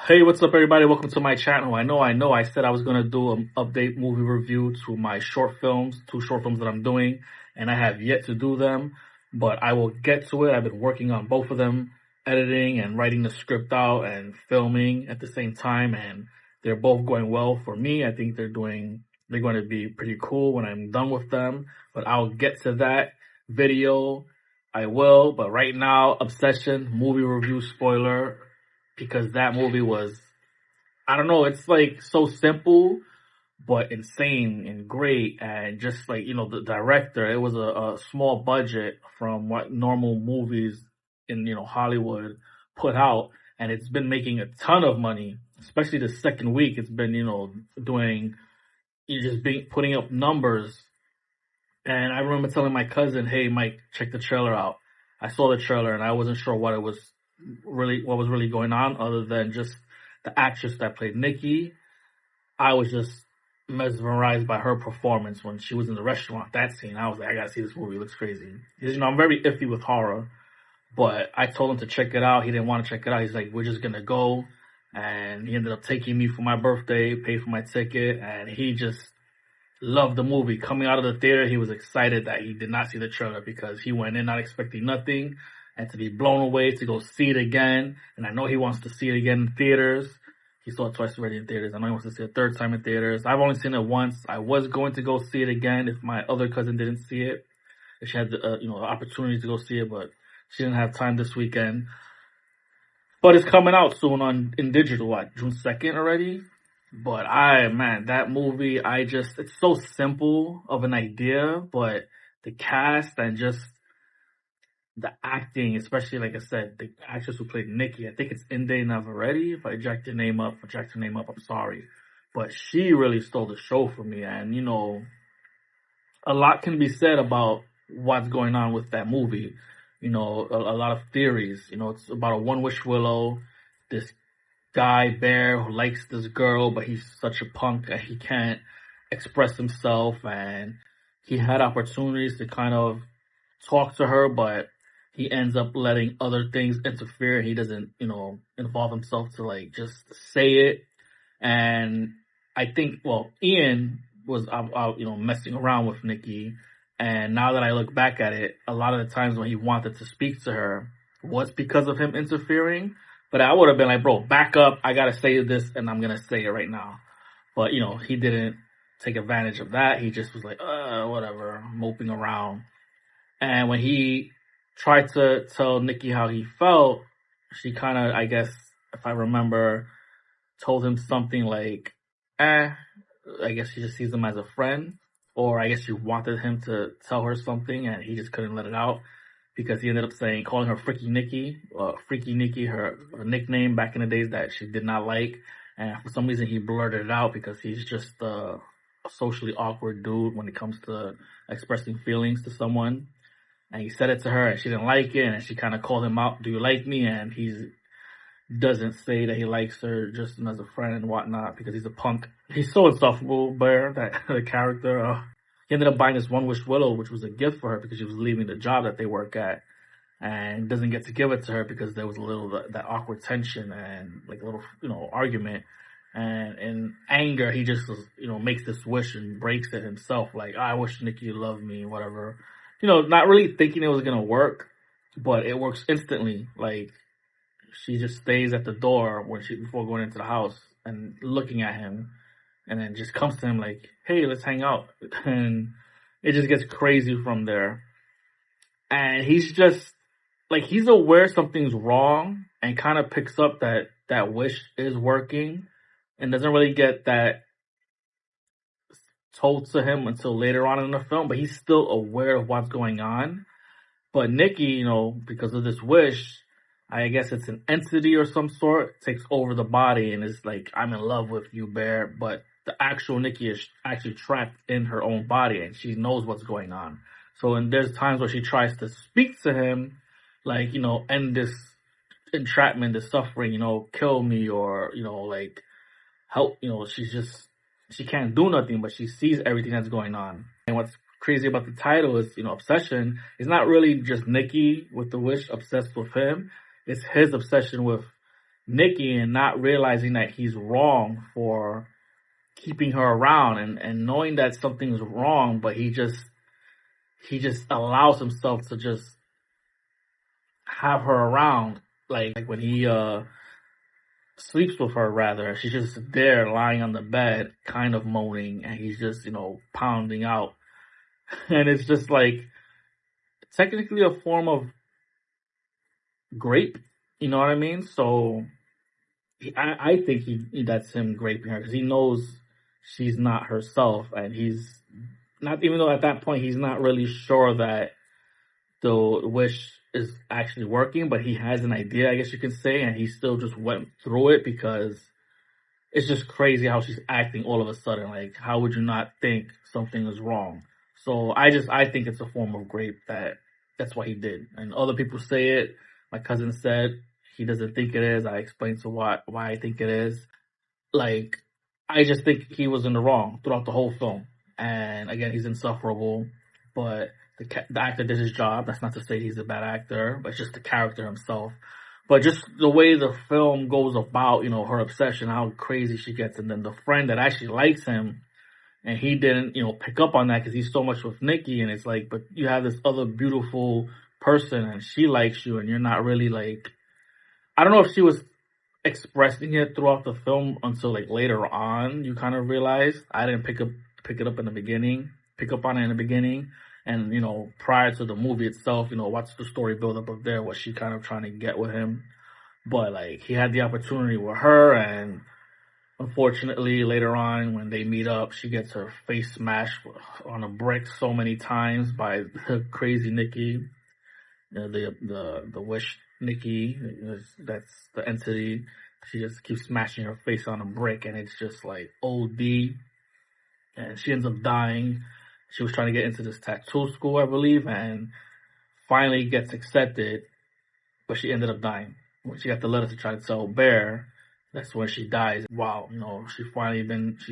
Hey, what's up, everybody? Welcome to my channel. I know. I said I was going to do an update movie review to my short films, 2 short films that I'm doing, and I have yet to do them, but I will get to it. I've been working on both of them, editing and writing the script out and filming at the same time, and they're both going well for me. I think they're going to be pretty cool when I'm done with them, but I'll get to that video. I will, but right now, Obsession, movie review spoiler, because that movie was, I don't know, it's like so simple, but insane and great. And just like, the director, it was a small budget from what normal movies in, Hollywood put out. And it's been making a ton of money, especially the second week. It's been, putting up numbers. And I remember telling my cousin, hey, Mike, check the trailer out. I saw the trailer and I wasn't sure what was really going on other than just the actress that played Nikki. I was just mesmerized by her performance when she was in the restaurant. That scene, I was like, I gotta see this movie. It looks crazy. Because, I'm very iffy with horror, but I told him to check it out. He didn't want to check it out. He's like, we're just gonna go. And he ended up taking me for my birthday, paid for my ticket, and he just loved the movie. Coming out of the theater, he was excited that he did not see the trailer because he went in not expecting nothing and to be blown away to go see it again. And I know he wants to see it again in theaters. He saw it twice already in theaters. I know he wants to see it a third time in theaters. I've only seen it once. I was going to go see it again if my other cousin didn't see it. If she had the, opportunity to go see it, but she didn't have time this weekend. But it's coming out soon in digital, June 2nd already? But that movie, it's so simple of an idea, but the cast and just the acting, especially, like I said, the actress who played Nikki, I think it's Inde Navarrete. If I jacked her name up, I'm sorry. But she really stole the show for me. And, a lot can be said about what's going on with that movie. A lot of theories. It's about a one-wish willow, this guy, Bear, who likes this girl, but he's such a punk that he can't express himself. And he had opportunities to kind of talk to her, but he ends up letting other things interfere. He doesn't, involve himself to just say it. And I think, Ian was out, messing around with Nikki. And now that I look back at it, a lot of the times when he wanted to speak to her was because of him interfering. But I would have been like, bro, back up. I got to say this and I'm going to say it right now. But, he didn't take advantage of that. He just was like, whatever, moping around. And when he tried to tell Nikki how he felt, she kind of, I guess, if I remember, told him something like, I guess she just sees him as a friend. Or I guess she wanted him to tell her something and he just couldn't let it out because he ended up calling her Freaky Nikki, her nickname back in the days that she did not like. And for some reason he blurted it out because he's just a socially awkward dude when it comes to expressing feelings to someone. And he said it to her and she didn't like it and she kind of called him out, do you like me? And he doesn't say that he likes her just as a friend and whatnot because he's a punk. He's so insufferable, Bear, that the character. He ended up buying this one-wish willow, which was a gift for her because she was leaving the job that they work at and doesn't get to give it to her because there was a little that awkward tension and like a little, argument. And in anger, he just, makes this wish and breaks it himself. Like, I wish Nikki loved me, whatever. Not really thinking it was going to work, but it works instantly. Like, she just stays at the door before going into the house and looking at him and then just comes to him like, hey, let's hang out. And it just gets crazy from there. And he's just like, he's aware something's wrong and kind of picks up that wish is working and doesn't really get that told to him until later on in the film, but he's still aware of what's going on. But Nikki, because of this wish, I guess it's an entity or some sort, takes over the body and is like, I'm in love with you, Bear. But the actual Nikki is actually trapped in her own body and she knows what's going on. So there's times where she tries to speak to him, like, end this entrapment, this suffering, kill me or, help, she can't do nothing, but she sees everything that's going on. And what's crazy about the title is, Obsession is not really just Nikki with the wish obsessed with him. It's his obsession with Nikki and not realizing that he's wrong for keeping her around and knowing that something's wrong, but he just allows himself to just have her around. Like when he sleeps with her, rather, she's just there lying on the bed, kind of moaning, and he's just, pounding out. And it's just like technically a form of grape, you know what I mean? So I think that's him graping her because he knows she's not herself, and he's not, even though at that point he's not really sure that the wish is actually working, but he has an idea, I guess you can say, and he still just went through it because it's just crazy how she's acting all of a sudden. Like, how would you not think something is wrong? So I think it's a form of grape that's what he did. And other people say it. My cousin said he doesn't think it is. I explained to why I think it is. Like, I just think he was in the wrong throughout the whole film. And again, he's insufferable, but the actor did his job. That's not to say he's a bad actor, but it's just the character himself. But just the way the film goes about, her obsession, how crazy she gets, and then the friend that actually likes him, and he didn't, pick up on that because he's so much with Nikki, and it's like, but you have this other beautiful person, and she likes you, and you're not really like, I don't know if she was expressing it throughout the film until like later on, you kind of realize. I didn't pick it up in the beginning, pick up on it in the beginning. And, prior to the movie itself, watch the story build up there, what she kind of trying to get with him. But, like, he had the opportunity with her, and unfortunately, later on, when they meet up, she gets her face smashed on a brick so many times by the crazy Nikki, the wish Nikki, that's the entity. She just keeps smashing her face on a brick, and it's just, like, OD. And she ends up dying. She was trying to get into this tattoo school, I believe, and finally gets accepted, but she ended up dying. When she got the letter to try to tell Bear, that's when she dies. Wow, she's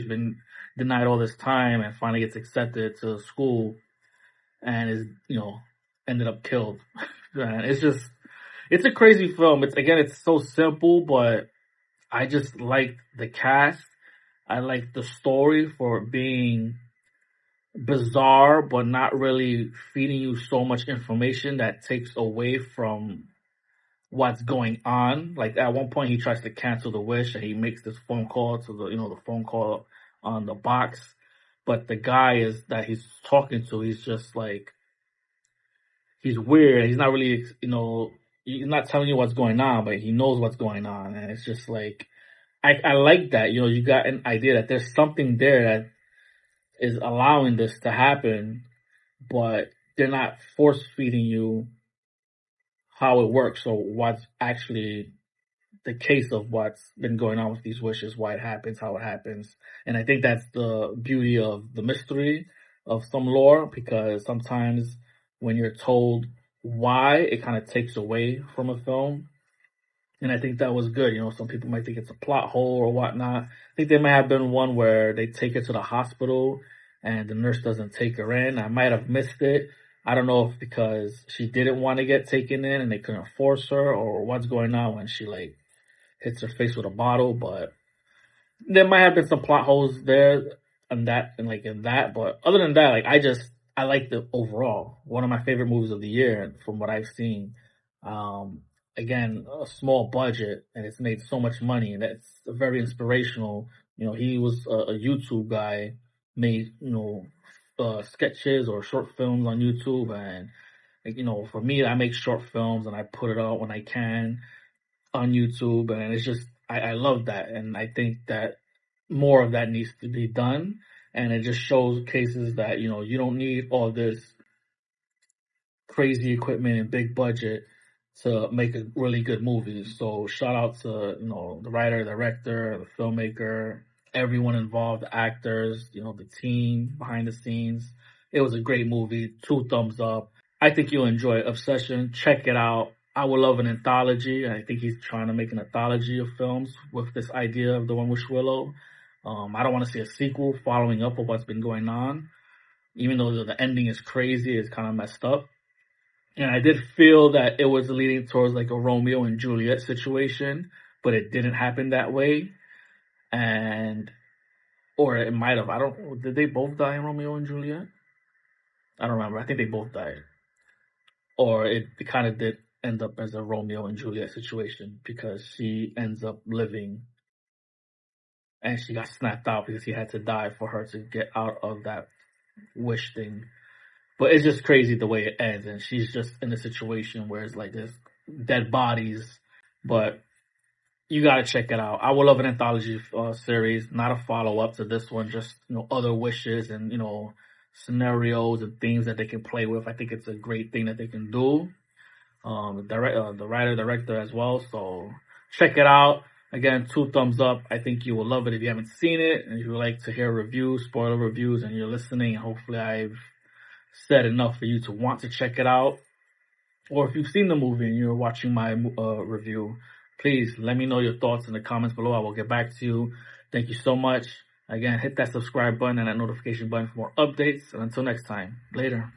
been denied all this time and finally gets accepted to school and is, ended up killed. And it's a crazy film. It's so simple, but I just like the cast. I like the story for being bizarre, but not really feeding you so much information that takes away from what's going on. Like, at one point he tries to cancel the wish and he makes this phone call to the phone call on the box. But the guy that he's talking to, he's just like, he's weird. He's not really, he's not telling you what's going on, but he knows what's going on. And it's just like, I like that, you got an idea that there's something there that is allowing this to happen, but they're not force feeding you how it works or what's actually the case of what's been going on with these wishes, why it happens, how it happens. And I think that's the beauty of the mystery of some lore, because sometimes when you're told why, it kind of takes away from a film. And I think that was good. Some people might think it's a plot hole or whatnot. I think there may have been one where they take her to the hospital and the nurse doesn't take her in. I might have missed it. I don't know if because she didn't want to get taken in and they couldn't force her, or what's going on when she like hits her face with a bottle. But there might have been some plot holes there in that. But other than that, I like the overall. One of my favorite movies of the year from what I've seen. Again, a small budget, and it's made so much money, and that's very inspirational. He was a YouTube guy, made, sketches or short films on YouTube, and, for me, I make short films, and I put it out when I can on YouTube, and it's just, I love that, and I think that more of that needs to be done, and it just shows cases that, you don't need all this crazy equipment and big budget to make a really good movie. So shout out to, the writer, director, the filmmaker, everyone involved, the actors, the team behind the scenes. It was a great movie. 2 thumbs up. I think you'll enjoy it. Obsession. Check it out. I would love an anthology. I think he's trying to make an anthology of films with this idea of The One Wish Willow. I don't want to see a sequel following up of what's been going on. Even though the ending is crazy, it's kind of messed up. And I did feel that it was leading towards like a Romeo and Juliet situation, but it didn't happen that way. Or it might have. Did they both die in Romeo and Juliet? I don't remember. I think they both died. Or it kind of did end up as a Romeo and Juliet situation because she ends up living and she got snapped out because he had to die for her to get out of that wish thing. But it's just crazy the way it ends, and she's just in a situation where it's like there's dead bodies, but you gotta check it out. I would love an anthology series, not a follow-up to this one, just, other wishes and, scenarios and things that they can play with. I think it's a great thing that they can do. The writer, director as well, so check it out. Again, 2 thumbs up. I think you will love it if you haven't seen it, and if you would like to hear reviews, spoiler reviews, and you're listening, hopefully I've said enough for you to want to check it out. Or if you've seen the movie and you're watching my review, please let me know your thoughts in the comments below. I will get back to you. Thank you so much. Again, hit that subscribe button and that notification button for more updates. And until next time, later.